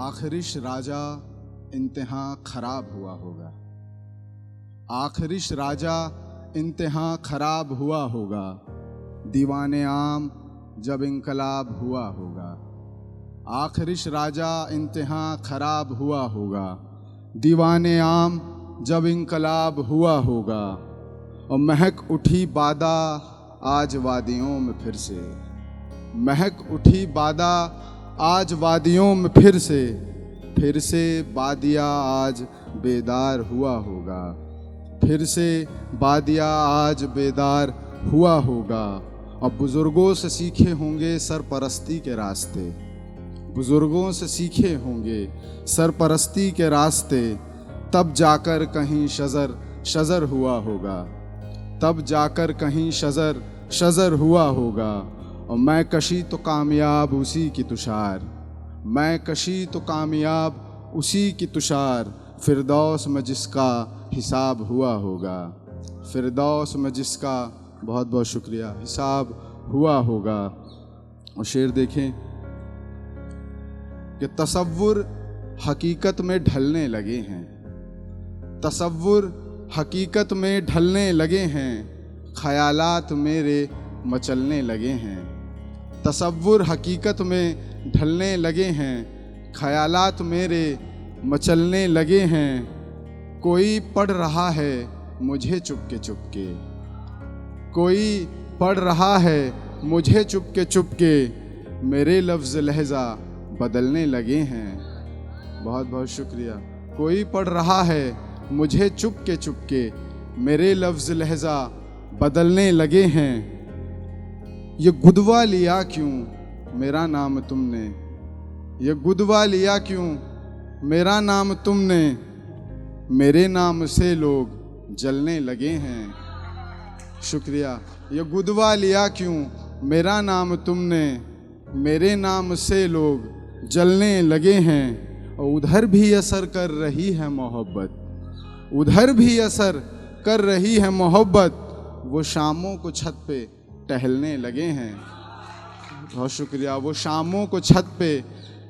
आखिरिश राजा इंतहा खराब हुआ होगा। आखिरिश राजा इंतहा खराब हुआ होगा। दीवाने आम जब इंकलाब हुआ होगा। आखिरिश राजा इंतहा खराब हुआ होगा। दीवाने आम जब इंकलाब हुआ होगा। और महक उठी बादा आज वादियों में फिर से। महक उठी बादा आज वादियों में फिर से बादिया आज बेदार हुआ होगा। फिर से बादिया आज बेदार हुआ होगा। और बुज़ुर्गों से सीखे होंगे सरपरस्ती के रास्ते। बुज़ुर्गों से सीखे होंगे सरपरस्ती के रास्ते। तब जाकर कहीं शजर हुआ होगा। तब जाकर कहीं शजर हुआ होगा। और मैं कशी तो कामयाब उसी की तुषार। मैं कशी तो कामयाब उसी की तुषार। फिरदौस में जिसका हिसाब हुआ होगा। फिरदौस में जिसका बहुत बहुत शुक्रिया हिसाब हुआ होगा। और शेर देखें कि तसव्वुर हकीकत में ढलने लगे हैं। तसव्वुर हकीकत में ढलने लगे हैं। ख़यालात मेरे मचलने लगे हैं। तसव्वुर हकीकत में ढलने लगे हैं। ख़यालात मेरे मचलने लगे हैं। कोई पढ़ रहा है मुझे चुपके चुपके। कोई पढ़ रहा है मुझे चुपके चुपके। मेरे लफ्ज़ लहज़ा बदलने लगे हैं। बहुत बहुत शुक्रिया। कोई पढ़ रहा है मुझे चुपके चुपके। मेरे लफ्ज़ लहज़ा बदलने लगे हैं। ये गुदवा लिया क्यों मेरा नाम तुमने। ये गुदवा लिया क्यों मेरा नाम तुमने। मेरे नाम से लोग जलने लगे हैं। शुक्रिया। ये गुदवा लिया क्यों मेरा नाम तुमने। मेरे नाम से लोग जलने लगे हैं। और उधर भी असर कर रही है मोहब्बत। उधर भी असर कर रही है मोहब्बत। वो शामों को छत पे टहलने लगे हैं। बहुत शुक्रिया। वो शामों को छत पे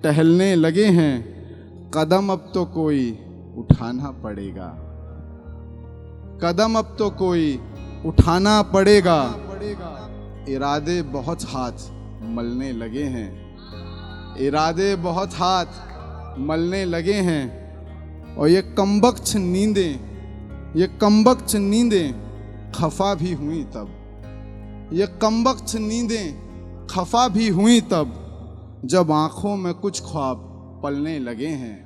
टहलने लगे हैं। कदम अब तो कोई उठाना पड़ेगा। कदम अब तो कोई उठाना पड़ेगा। इरादे बहुत हाथ मलने लगे हैं। इरादे बहुत हाथ मलने लगे हैं। और ये कमबख्त नींदें खफा भी हुई तब। ये कमबख्त नींदें खफा भी हुई तब। जब आँखों में कुछ ख्वाब पलने लगे हैं।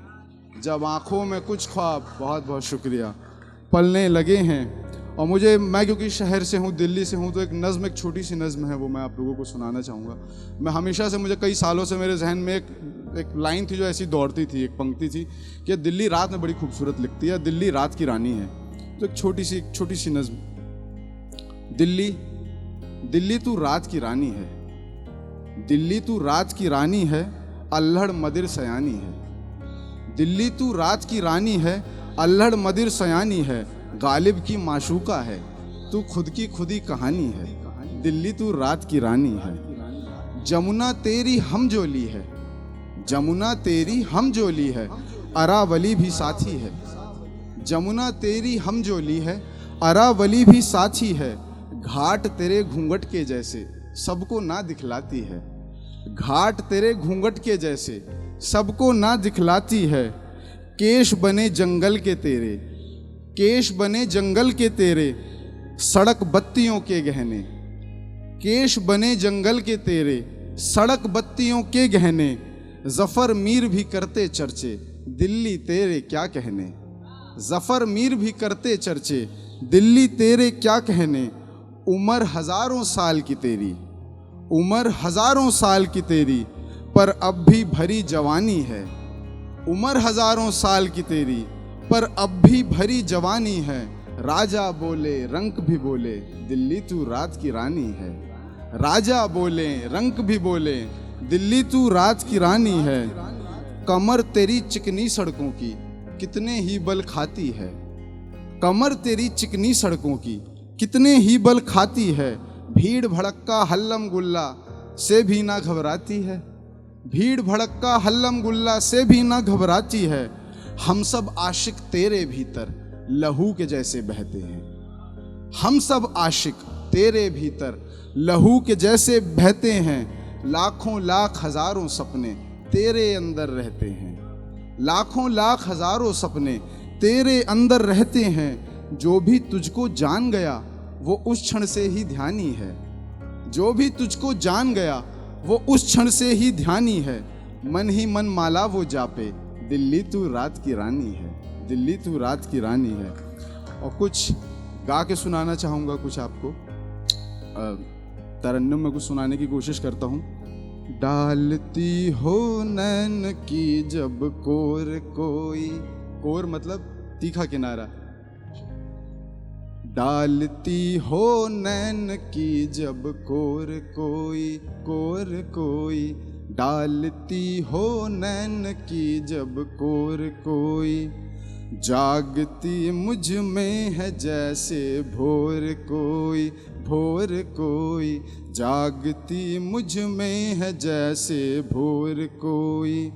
जब आँखों में कुछ ख्वाब बहुत बहुत शुक्रिया पलने लगे हैं। और मैं क्योंकि शहर से हूँ, दिल्ली से हूँ, तो एक छोटी सी नज़्म है, वो मैं आप लोगों को सुनाना चाहूँगा। मैं हमेशा से, मुझे कई सालों से मेरे जहन में एक लाइन थी जो ऐसी दौड़ती थी, एक पंक्ति थी कि दिल्ली रात में बड़ी खूबसूरत लिखती है, दिल्ली रात की रानी है। तो एक छोटी सी नज़्म। दिल्ली तू रात की रानी है। दिल्ली तू रात की रानी है, अल्हड़ मदिर सयानी है। दिल्ली तू रात की रानी है, अल्हड़ मदिर सयानी है। गालिब की माशूका है, तू खुद की खुदी कहानी है। दिल्ली तू रात की रानी है। जमुना तेरी हमजोली है। जमुना तेरी हमजोली है, अरावली भी साथी है। जमुना तेरी हमजोली है, अरावली भी साथी है। घाट तेरे घूंघट के जैसे सबको ना दिखलाती है। घाट तेरे घूंघट के जैसे सबको ना दिखलाती है। केश बने जंगल के तेरे, केश बने जंगल के तेरे, सड़क बत्तियों के गहने। केश बने जंगल के तेरे, सड़क बत्तियों के गहने। जफ़र मीर भी करते चर्चे, दिल्ली तेरे क्या कहने। जफ़र मीर भी करते चर्चे, दिल्ली तेरे क्या कहने। उम्र हज़ारों साल की तेरी, उम्र हज़ारों साल की तेरी, पर अब भी भरी जवानी है। उम्र हज़ारों साल की तेरी, पर अब भी भरी जवानी है। राजा बोले रंक भी बोले, दिल्ली तू रात की रानी है। राजा बोले रंक भी बोले, दिल्ली तू रात की रानी है। कमर तेरी चिकनी सड़कों की कितने ही बल खाती है। कमर तेरी चिकनी सड़कों की कितने ही बल खाती है। भीड़ भड़क्का हल्लम गुल्ला से भी ना घबराती है। भीड़ भड़क्का हल्लम गुल्ला से भी ना घबराती है। हम सब आशिक तेरे भीतर लहू के जैसे बहते हैं। हम सब आशिक तेरे भीतर लहू के जैसे बहते हैं। लाखों लाख हजारों सपने तेरे अंदर रहते हैं। लाखों लाख हजारों सपने तेरे अंदर रहते हैं। जो भी तुझको जान गया वो उस क्षण से ही ध्यानी है। जो भी तुझको जान गया वो उस क्षण से ही ध्यानी है। मन ही मन माला वो जापे, दिल्ली तू रात की रानी है। दिल्ली तू रात की रानी है। और कुछ गा के सुनाना चाहूँगा कुछ आपको। तरन्नुम में कुछ सुनाने की कोशिश करता हूँ। डालती हो नैन की जब कोर कोई, कोर मतलब तीखा किनारा। डालती हो नैन की जब कोर कोई, कोर कोई। डालती हो नैन की जब कोर कोई। जागती मुझ में है जैसे भोर कोई, भोर कोई। जागती मुझ में है जैसे भोर कोई।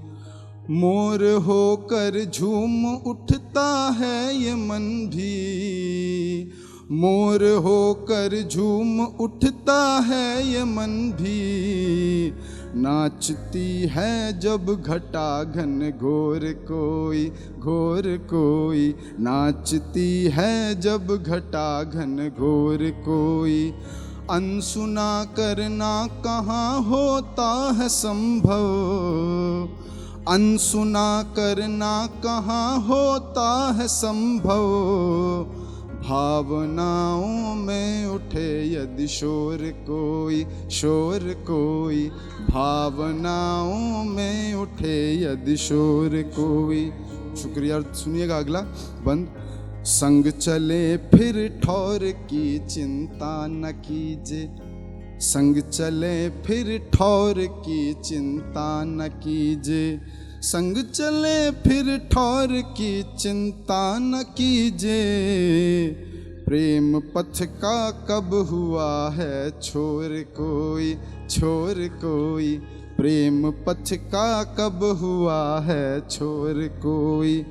मोर होकर झूम उठता है ये मन भी। मोर होकर झूम उठता है ये मन भी। नाचती है जब घटा घन घोर कोई, घोर कोई। नाचती है जब घटा घन घोर कोई। अनसुना करना कहाँ होता है संभव। अनसुना करना कहाँ होता है संभव। भावनाओं में उठे यदि शोर कोई, शोर कोई। भावनाओं में उठे यदि शोर कोई। शुक्रिया। सुनिएगा अगला बंद। संग चले फिर ठौर की चिंता न कीजिए। संग चले फिर ठौर की चिंता न कीजिए। संग चले फिर ठौर की चिंता न कीजिए। प्रेम पथ का कब हुआ है छोर कोई, छोर कोई। प्रेम पथ का कब हुआ है छोर कोई।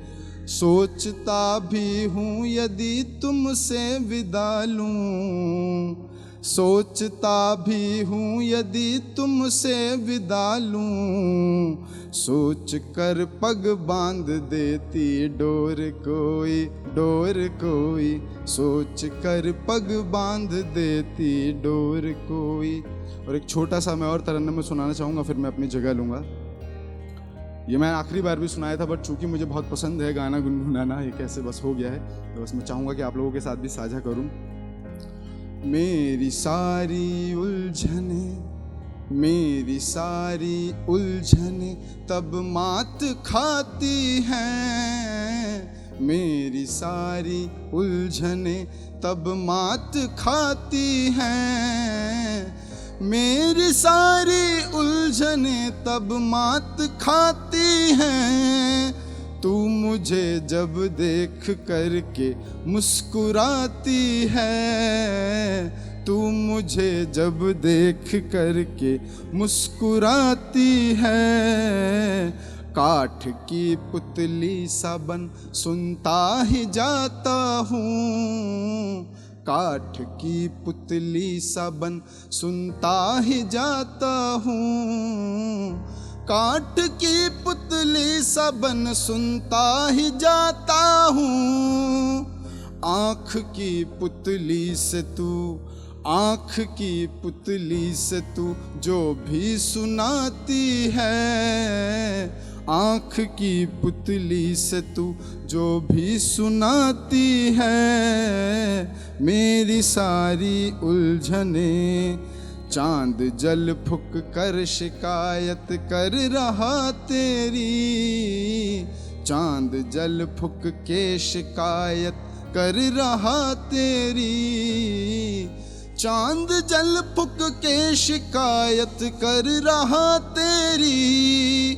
सोचता भी हूँ यदि तुमसे विदा लूँ। सोचता भी हूँ यदि तुमसे विदा लूँ। सोच कर पग बांध देती डोर कोई, डोर कोई। सोच कर पग बांध देती डोर कोई। और एक छोटा सा मैं और तरन्नुम में सुनाना चाहूँगा, फिर मैं अपनी जगह लूँगा। ये मैं आखिरी बार भी सुनाया था, बट चूँकि मुझे बहुत पसंद है गाना गुनगुनाना, ये कैसे बस हो गया है, तो बस मैं चाहूँगा कि आप लोगों के साथ भी साझा करूँ। मेरी सारी उलझने, मेरी सारी उलझने तब मात खाती हैं। मेरी सारी उलझने तब मात खाती हैं। मेरी सारी उलझने तब मात खाती हैं। तू मुझे जब देख करके मुस्कुराती है। तू मुझे जब देख करके मुस्कुराती है। काठ की पुतली सा बन सुनता ही जाता हूँ। काठ की पुतली सा बन सुनता ही जाता हूँ। काठ की पुतली सा बन सुनता ही जाता हूँ। आँख की पुतली से तू, आँख की पुतली से तू जो भी सुनाती है। आँख की पुतली से तू जो भी सुनाती है। मेरी सारी उलझने चांद जल फुक कर शिकायत कर रहा तेरी। चांद जल फुक के शिकायत कर रहा तेरी। चांद जल फुक के शिकायत कर रहा तेरी।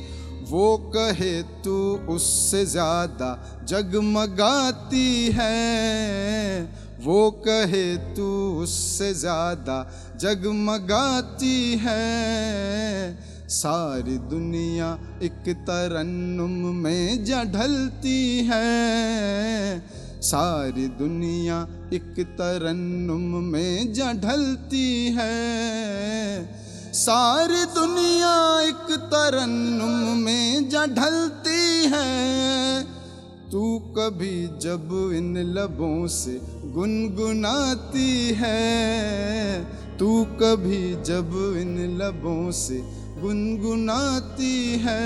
वो कहे तू उससे ज्यादा जगमगाती है। वो कहे तू उससे ज्यादा जगमगाती है। सारी दुनिया एक तरन्नुम में जा ढलती है, सारी दुनिया एक तरन्नुम में जा ढलती है, सारी दुनिया एक तरन्नुम में जा ढलती है। तू कभी जब इन लबों से गुनगुनाती है, तू कभी जब इन लबों से गुनगुनाती है,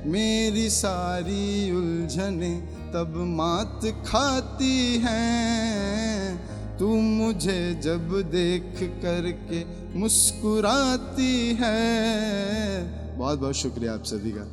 मेरी सारी उलझनें तब मात खाती हैं। तू मुझे जब देख करके मुस्कुराती है। बहुत बहुत शुक्रिया आप सभी का।